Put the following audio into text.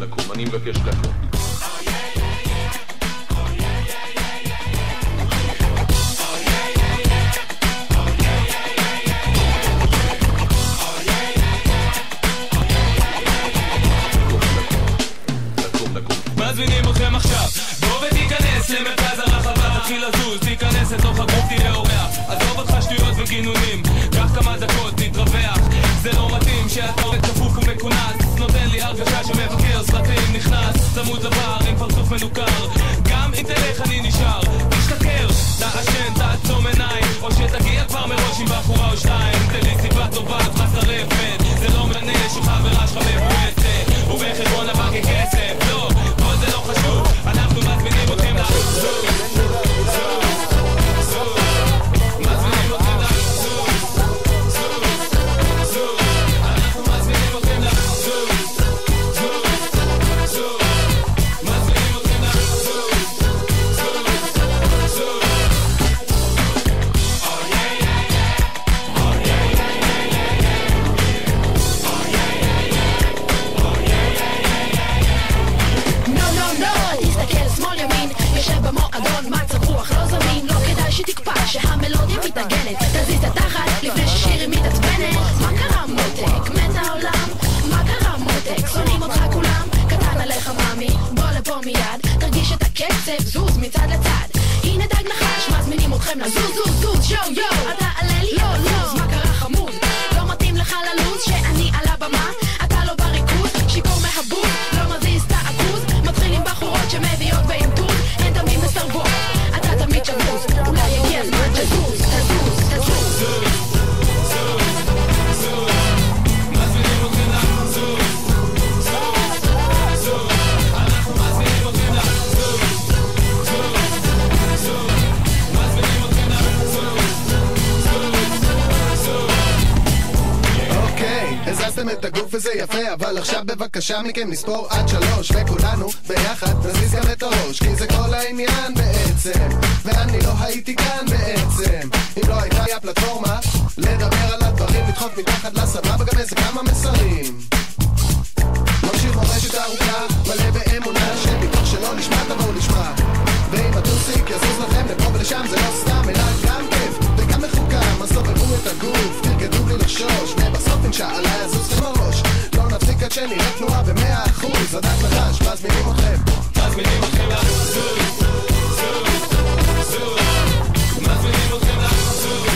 לקום, אני מבקש לקום. מזמינים אתכם עכשיו, בוא ותיכנס למרכז הרחבה, תתחיל לזוז, תיכנס לתוך הגוף, תראה אורח, עזוב אותך שטויות וגינונים, קח כמה דקות, תתרווח, זה לא מתאים שאתה עובד כפוף ומכונס, נותן לי הרגשה שמבקר סרטים, נכנס, צמוד לבר עם פרצוף מנוכר, גם אם תלך אני נשאר, תשתכר, תעשן, תעצום עיניים, או שתגיע כבר מראש עם בחורה או שתיים, תן לי סיבה טובה, חסרפת, זה לא מנה שחברה שלך מבועצת, ובחשבון הבנק כסף, לא, זה לא חשוב, אנחנו מזמינים אתכם לחזור, מזמינים אתכם לחזור, אנחנו מזמינים אתכם לחזור, מזמינים אתכם לחזור, יושב במועדון, מצב רוח לא זמין, לא כדאי שתקפא שהמלודיה מתנגנת, תזיז את התחת לפני ששירי מתעצבנת. מה קרה מותק? מת העולם? מה קרה מותק? שונאים אותך כולם? קטן עליך מאמי, בוא לפה מיד, תרגיש את הקצב, זוז מצד לצד, הנה דג נחש, מזמינים אתכם לזוז, זוז, זוז, שואו יואו, אתה עלה לי, לא, לא, מה קרה חמוד? לא מתאים לך ללוז שאני על הבמה, אתה לא בריקוד, שיקור מהבוד, לא מזיז את העכוז, מתחילים בחורות שמביאות באינטוז, הן תמיד מסרבות, אתה תמיד שבוז, אולי יגיע זמן תזוז, תזוז, תזוז, מזמינים אתכם לחזור, אנחנו מזמינים אתכם לחזור, מזמינים אתכם לחזור. אוקיי, הזזתם את הגוף וזה יפה, אבל עכשיו בבקשה מכם נספור עד 3 וכולנו ביחד נזיז גם את הראש, כי זה כל העניין בעצם, ואני לא הייתי כאן בעצם אם לא הייתה לי הפלטפורמה לדבר על הדברים, לדחוף מתחת לסבבה גם איזה כמה מסרים. ממשיך מורשת ארוכה מלא באמונה שמתוך שלא נשמע תבואו נשמע, ואם הטוסיק יזוז לכם לפה ולשם זה לא סתם אלא גם כיף וגם מחוקם, אז תובבו את הגוף, תרגדו בלי לחשוש, ובסוף אינשאללה יזוז לכם הראש, לא נפסיק עד שנראה תנועה ב100%, הדק נחש, מזמינים אתכם, מזמינים אתכם לחזור, מזמינים אתכם לחזור.